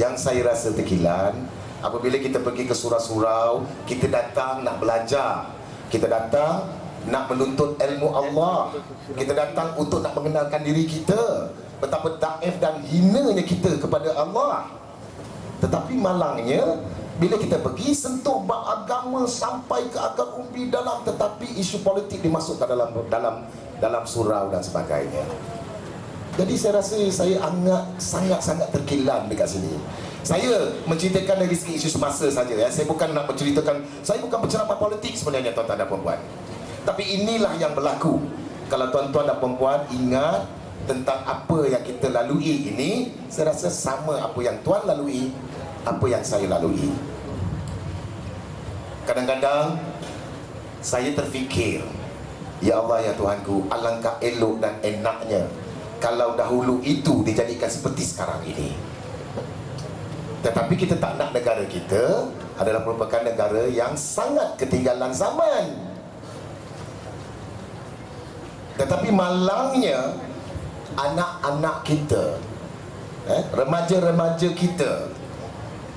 Yang saya rasa terkilan, apabila kita pergi ke surau-surau, kita datang nak belajar, kita datang nak menuntut ilmu Allah, kita datang untuk nak mengenalkan diri kita, betapa daif dan hinanya kita kepada Allah. Tetapi malangnya, bila kita pergi sentuh bab agama sampai ke akar umbi dalam, tetapi isu politik dimasukkan dalam surau dan sebagainya. Jadi saya rasa saya sangat-sangat terkilan dekat sini. Saya menceritakan dari segi isu semasa saja ya. Saya bukan nak menceritakan, saya bukan penceramah politik sebenarnya tuan-tuan dan puan-puan. Tapi inilah yang berlaku. Kalau tuan-tuan dan puan-puan ingat tentang apa yang kita lalui ini, saya rasa sama apa yang tuan lalui, apa yang saya lalui. Kadang-kadang saya terfikir, ya Allah ya Tuhanku, alangkah elok dan enaknya kalau dahulu itu dijadikan seperti sekarang ini. Tetapi kita tak nak negara kita adalah merupakan negara yang sangat ketinggalan zaman. Tetapi malangnya anak-anak kita, remaja-remaja kita,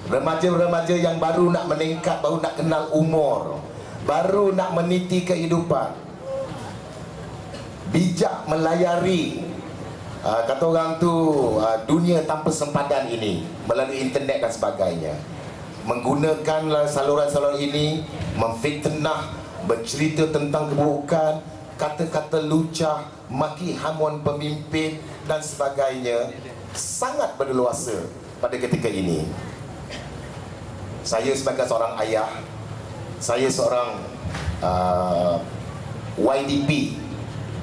remaja-remaja yang baru nak meningkat, baru nak kenal umur, baru nak meniti kehidupan, bijak melayari kata orang tu dunia tanpa sempadan ini melalui internet dan sebagainya, menggunakan saluran-saluran ini memfitnah, bercerita tentang keburukan, kata-kata lucah, maki hamuan pemimpin dan sebagainya, sangat berleluasa pada ketika ini. Saya sebagai seorang ayah, saya seorang YDP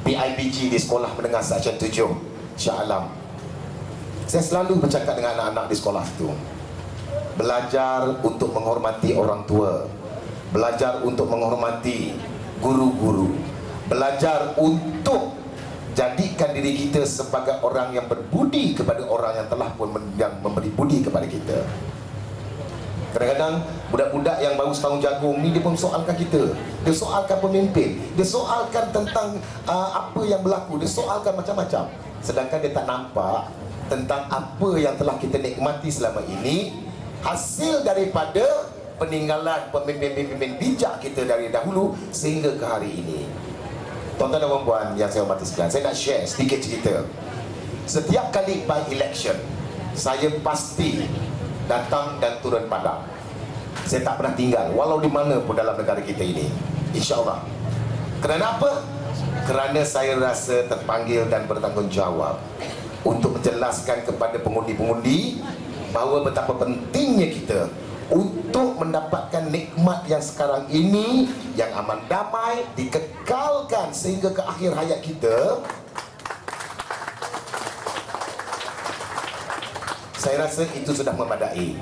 PIBG di Sekolah Menengah Seksyen 7 Shah Alam. Saya selalu bercakap dengan anak-anak di sekolah itu, belajar untuk menghormati orang tua, belajar untuk menghormati guru-guru, belajar untuk jadikan diri kita sebagai orang yang berbudi kepada orang yang telah pun memberi budi kepada kita. Kadang-kadang budak-budak yang baru setahun jagung ni, dia pun soalkan kita, dia soalkan pemimpin, dia soalkan tentang apa yang berlaku, dia soalkan macam-macam. Sedangkan dia tak nampak tentang apa yang telah kita nikmati selama ini, hasil daripada peninggalan pemimpin-pemimpin bijak kita dari dahulu sehingga ke hari ini. Tuan-tuan dan puan-puan yang saya hormati sekalian, saya nak share sedikit cerita. Setiap kali by election, saya pasti datang dan turun padang. Saya tak pernah tinggal walau di mana pun dalam negara kita ini, insya-Allah. Kerana apa? Kerana saya rasa terpanggil dan bertanggungjawab untuk menjelaskan kepada pengundi-pengundi bahawa betapa pentingnya kita untuk mendapatkan nikmat yang sekarang ini, yang aman damai, dikekalkan sehingga ke akhir hayat kita. Saya rasa itu sudah memadai.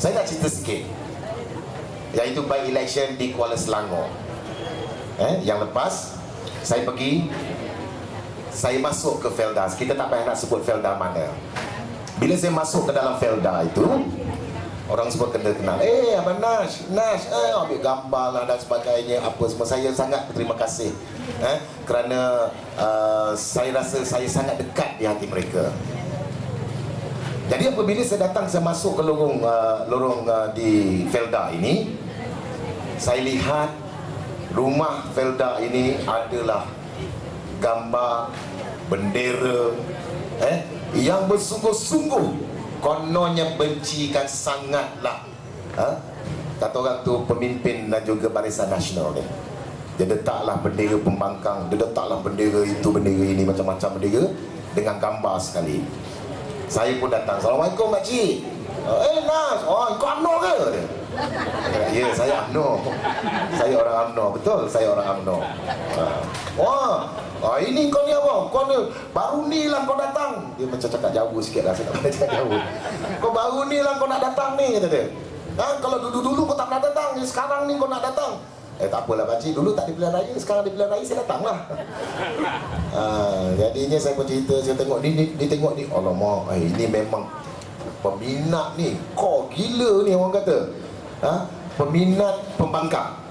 Saya nak cerita sikit, iaitu by election di Kuala Selangor. Yang lepas saya pergi, saya masuk ke Felda. Kita tak payah nak sebut Felda mana. Bila saya masuk ke dalam Felda itu, orang semua kenal. Abang Nash, ambil gambar lah dan sebagainya, apa semua. Saya sangat berterima kasih kerana saya rasa saya sangat dekat di hati mereka. Jadi apabila saya datang, saya masuk ke lorong di Felda ini, saya lihat rumah Felda ini adalah gambar bendera yang bersungguh-sungguh kononnya bencikan sangatlah kata orang tu pemimpin dan juga Barisan Nasional ni. Dia letaklah bendera pembangkang, dia letaklah bendera itu, bendera ini, macam-macam bendera dengan gambar sekali. Saya pun datang, Assalamualaikum makcik. Nas, kau UMNO ke? Ya, saya UMNO. Saya orang UMNO, betul, saya orang UMNO. Ini kau ni apa? Kau ni baru ni lah kau datang. Dia macam cakap jauh sikit lah, saya tak boleh cakap jauh. Kau baru ni lah kau nak datang ni, kata dia. Kalau dulu-dulu kau tak pernah datang, sekarang ni kau nak datang. Tak apalah pakcik, dulu tak di pilihan raya, sekarang di pilihan raya saya datang lah. Jadinya saya pun cerita, saya tengok ni tengok ni, alamak, ini memang peminat ni, kau gila ni orang kata. Peminat pembangkang.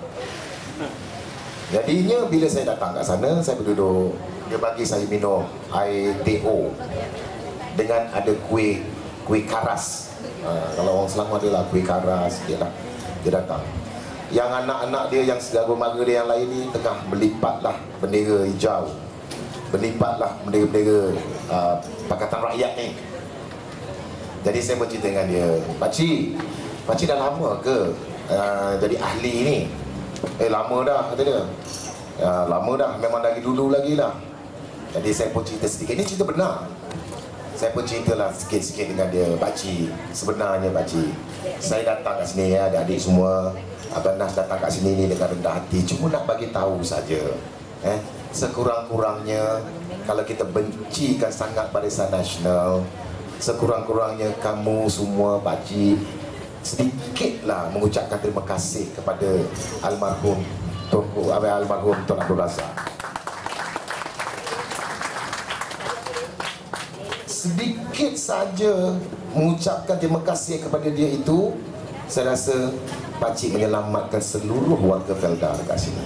Jadinya bila saya datang kat sana, saya berduduk, dia bagi saya minum air teh dengan ada kuih kuih karas. Kalau orang Selangor dia lah kuih karas, dia datang. Yang anak-anak dia yang saudara-mara dia yang lain ni tengah melipatlah bendera hijau, melipatlah bendera-bendera Pakatan Rakyat ni. Jadi saya bercerita dengan dia, Pakcik dah lama ke jadi ahli ni? Lama dah, kata dia. Lama dah, memang dari dulu lagi lah. Jadi saya pun cerita sedikit, ini cerita benar. Saya pun ceritalah sikit-sikit dengan dia, Pakcik, sebenarnya Pakcik, saya datang kat sini ya, adik-adik semua, Abang Nas datang kat sini ni dengan rendah hati, cuma nak bagi tahu saja. Sekurang-kurangnya kalau kita bencikan sangat Barisan Nasional, sekurang-kurangnya kamu semua Pakcik sedikitlah mengucapkan terima kasih kepada almarhum Tun Abdul Razak. Sedikit saja mengucapkan terima kasih kepada dia itu, saya rasa Pakcik menyelamatkan seluruh warga Felda dekat sini.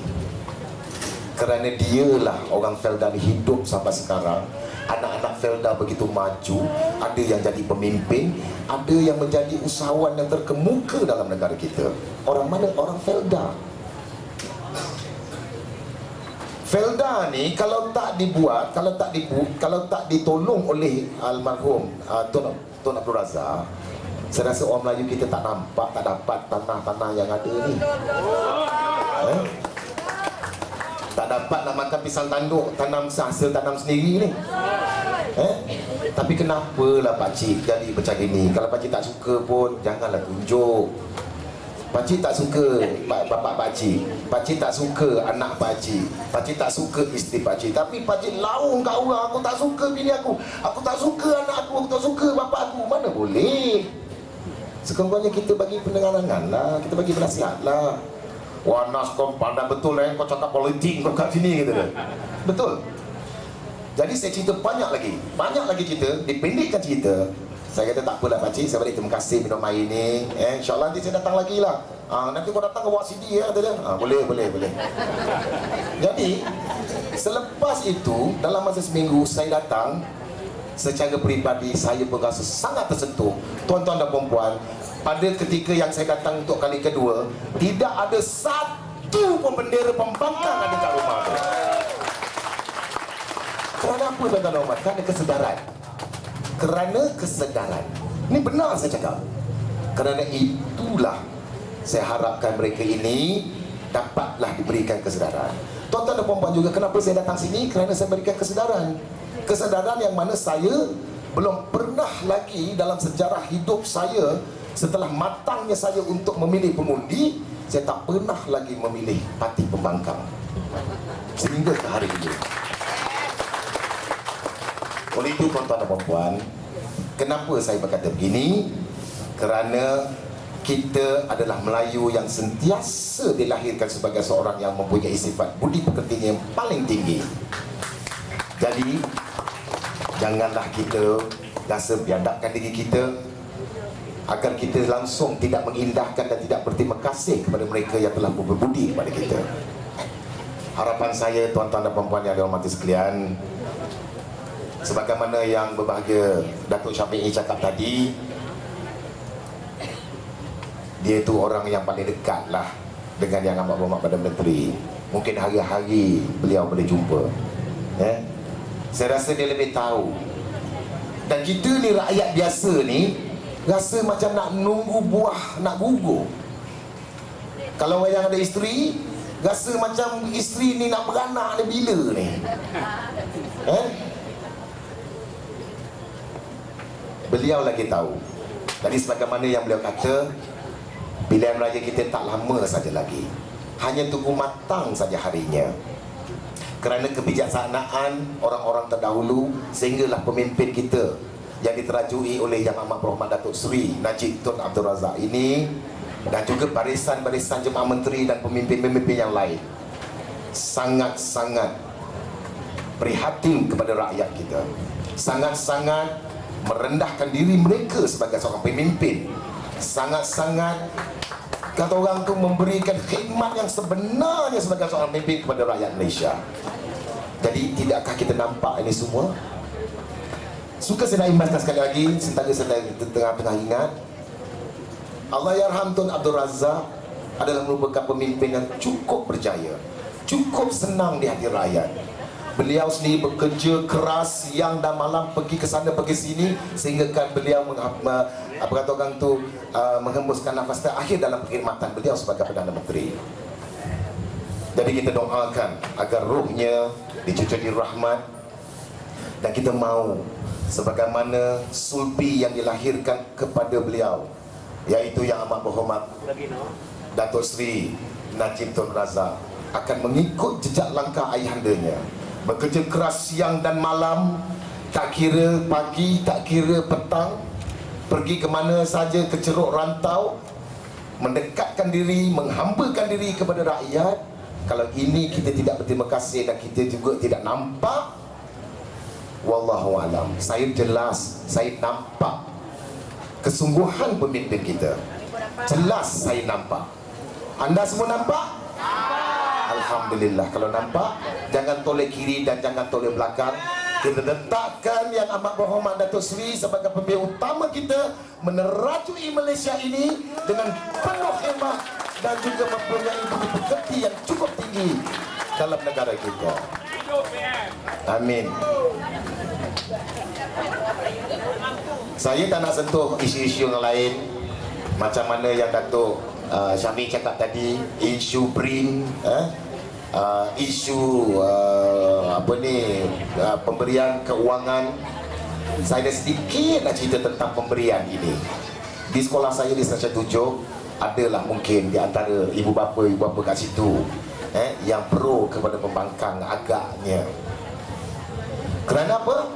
Kerana dialah orang Felda hidup sampai sekarang. Anak-anak Felda begitu maju, ada yang jadi pemimpin, ada yang menjadi usahawan yang terkemuka dalam negara kita. Orang mana? Orang Felda. Felda ni kalau tak dibuat, kalau tak ditolong oleh almarhum Tun Abdul Razak, saya rasa orang Melayu kita tak dapat tanah-tanah yang ada ni. Tak dapat nak makan pisang tanduk, hasil tanam sendiri ni. Tapi kenapalah Pakcik jadi macam ini? Kalau Pakcik tak suka pun janganlah tunjuk. Pakcik tak suka bapak Pakcik tak suka anak Pakcik tak suka isteri Pakcik, tapi Pakcik laung kat orang, aku tak suka bini aku tak suka anak aku tak suka bapak aku. Mana boleh? Sekurang-kurangnya kita bagi pendengaran lah, kita bagi penasihat lah. Wah Nas, kau pandai betul kau cakap politik kau kat sini, gitu dah. Betul. Jadi saya cerita banyak lagi cerita, dipendekkan cerita. Saya kata tak apalah Pakcik, saya balik terima kasih minum air ni. InsyaAllah nanti saya datang lagi lah. Nanti kau datang ke buat CD ya, kata dia. Boleh. Jadi selepas itu, dalam masa seminggu saya datang, secara peribadi saya berasa sangat tersentuh. Tuan-tuan dan puan-puan, pada ketika yang saya datang untuk kali kedua, tidak ada satu pun bendera pembangkang ada kat rumah tu. Kerana apa tuan-tuan dan puan? Kerana kesedaran. Ini benar saya cakap. Kerana itulah saya harapkan mereka ini dapatlah diberikan kesedaran. Tuan-tuan dan puan-puan juga, kenapa saya datang sini? Kerana saya berikan kesedaran. Kesedaran yang mana saya belum pernah lagi dalam sejarah hidup saya, setelah matangnya saya untuk memilih pengundi, saya tak pernah lagi memilih parti pembangkang sehingga ke hari ini. Oleh itu tuan-tuan dan puan-puan, kenapa saya berkata begini? Kerana kita adalah Melayu yang sentiasa dilahirkan sebagai seorang yang mempunyai sifat budi pekerti yang paling tinggi. Jadi janganlah kita rasa biadabkan diri kita, agar kita langsung tidak mengindahkan dan tidak berterima kasih kepada mereka yang telah berbudi kepada kita. Harapan saya tuan-tuan dan puan-puan yang dihormati sekalian, sebagaimana yang berbahagia Datuk Syafiee cakap tadi, dia itu orang yang paling dekat lah dengan Yang Amat Berhormat Perdana Menteri. Mungkin hari-hari beliau boleh jumpa. Saya rasa dia lebih tahu. Dan kita ni rakyat biasa ni rasa macam nak nunggu buah nak gugur. Kalau yang ada isteri, rasa macam isteri ni nak beranak ni bila ni. Beliau lagi tahu. Jadi sebagaimana yang beliau kata, pilihan raya kita tak lama saja lagi, hanya tunggu matang saja harinya. Kerana kebijaksanaan orang-orang terdahulu, sehinggalah pemimpin kita yang diterajui oleh Yang Amat Berhormat Datuk Seri Najib Tun Abdul Razak ini, dan juga barisan-barisan jemaah menteri dan pemimpin-pemimpin yang lain, sangat-sangat prihatin kepada rakyat kita, sangat-sangat merendahkan diri mereka sebagai seorang pemimpin, sangat-sangat kata orang tu memberikan khidmat yang sebenarnya sebagai seorang pemimpin kepada rakyat Malaysia. Jadi tidakkah kita nampak ini semua? Suka saya nak imbaskan sekali lagi, sentara saya tengah-tengah ingat, Allahyarham Tun Abdul Razak adalah merupakan pemimpin yang cukup berjaya, cukup senang di hati rakyat. Beliau sendiri bekerja keras siang dan malam, pergi ke sana pergi sini, sehingga kan beliau menghembuskan nafas terakhir dalam perkhidmatan beliau sebagai Perdana Menteri. Jadi kita doakan agar rohnya dicucuri rahmat, dan kita mahu sebagaimana sulbi yang dilahirkan kepada beliau, yaitu yang amat berhormat Datuk Seri Najib Tun Razak, akan mengikut jejak langkah ayahandanya, bekerja keras siang dan malam, tak kira pagi, tak kira petang, pergi ke mana saja, ke ceruk rantau, mendekatkan diri, menghambakan diri kepada rakyat. Kalau ini kita tidak berterima kasih dan kita juga tidak nampak, wallahu alam. Saya jelas, saya nampak kesungguhan pemimpin kita. Jelas saya nampak. Anda semua nampak? Alhamdulillah. Kalau nampak, jangan toleh kiri dan jangan toleh belakang. Kita letakkan yang amat berhormat Datuk Seri sebagai pemimpin utama kita, menerajui Malaysia ini dengan penuh hemat dan juga mempunyai budi pekerti yang cukup tinggi dalam negara kita. Amin. Saya tak nak sentuh isu-isu yang lain, macam mana yang Datuk Syamil cakap tadi, isu BRIN, isu pemberian keuangan. Saya ada sedikit nak cerita tentang pemberian ini. Di sekolah saya di Stesen 7, adalah mungkin di antara ibu bapa kat situ yang pro kepada pembangkang agaknya. Kerana apa?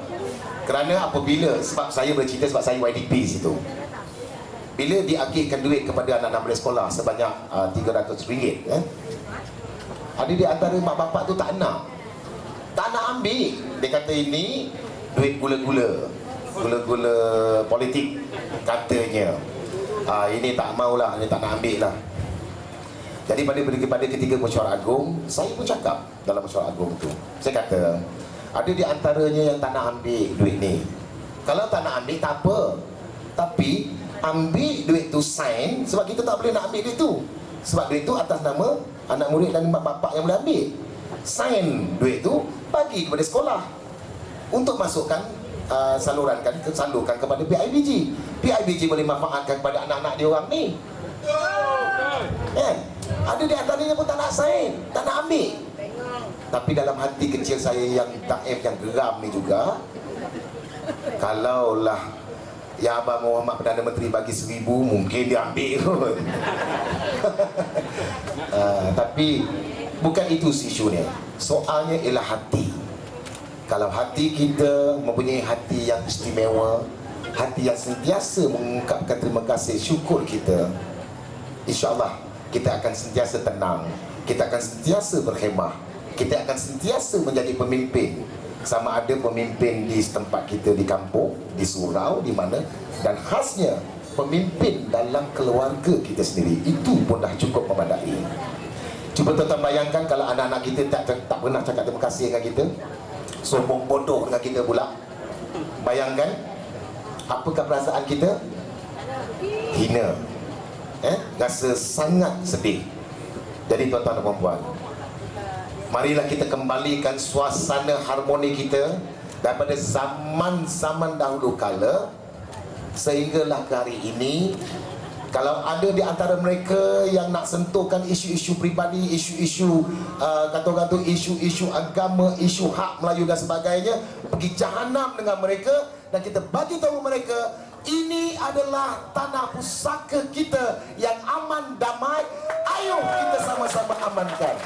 Kerana apabila, sebab saya bercerita sebab saya YDP situ, bila diagihkan duit kepada anak-anak murid sekolah sebanyak RM300, ada di antara mak bapak tu tak nak ambil. Dia kata ini duit gula-gula politik katanya. Ini tak maulah, ini tak nak ambil lah. Jadi pada ketiga mesyuarat agung, saya pun cakap dalam mesyuarat agung tu, saya kata ada di antaranya yang tak nak ambil duit ni. Kalau tak nak ambil tak apa, tapi ambil duit tu sign, sebab kita tak boleh nak ambil duit tu, sebab duit tu atas nama anak murid dan mak bapak yang boleh ambil. Sign duit tu bagi kepada sekolah untuk masukkan salurkan kepada PIBG. PIBG boleh manfaatkan kepada anak-anak dia orang ni. Ada di antaranya pun tak nak sign, tak nak ambil. Tapi dalam hati kecil saya yang taif, yang geram ni juga, kalaulah ya Abang Muhammad Perdana Menteri bagi 1,000, mungkin dia ambil kot. Tapi bukan itu isunya. Soalnya ialah hati. Kalau hati kita mempunyai hati yang istimewa, hati yang sentiasa mengungkapkan terima kasih, syukur kita, insya-Allah kita akan sentiasa tenang, kita akan sentiasa berkhemah, kita akan sentiasa menjadi pemimpin. Sama ada pemimpin di tempat kita di kampung, di surau, di mana, dan khasnya pemimpin dalam keluarga kita sendiri, itu pun dah cukup memadai. Cuba tuan-tuan bayangkan kalau anak-anak kita tak pernah cakap terima kasih dengan kita, sombong bodoh dengan kita pula. Bayangkan apakah perasaan kita? Hina, rasa sangat sedih. Jadi tuan-tuan dan puan-puan, marilah kita kembalikan suasana harmoni kita daripada zaman-zaman dahulu kala sehinggalah ke hari ini. Kalau ada di antara mereka yang nak sentuhkan isu-isu pribadi, isu-isu kata-kata isu-isu agama, isu hak Melayu dan sebagainya, pergi jahanam dengan mereka. Dan kita bagi tahu mereka, ini adalah tanah pusaka kita yang aman damai. Ayo kita sama-sama amankan.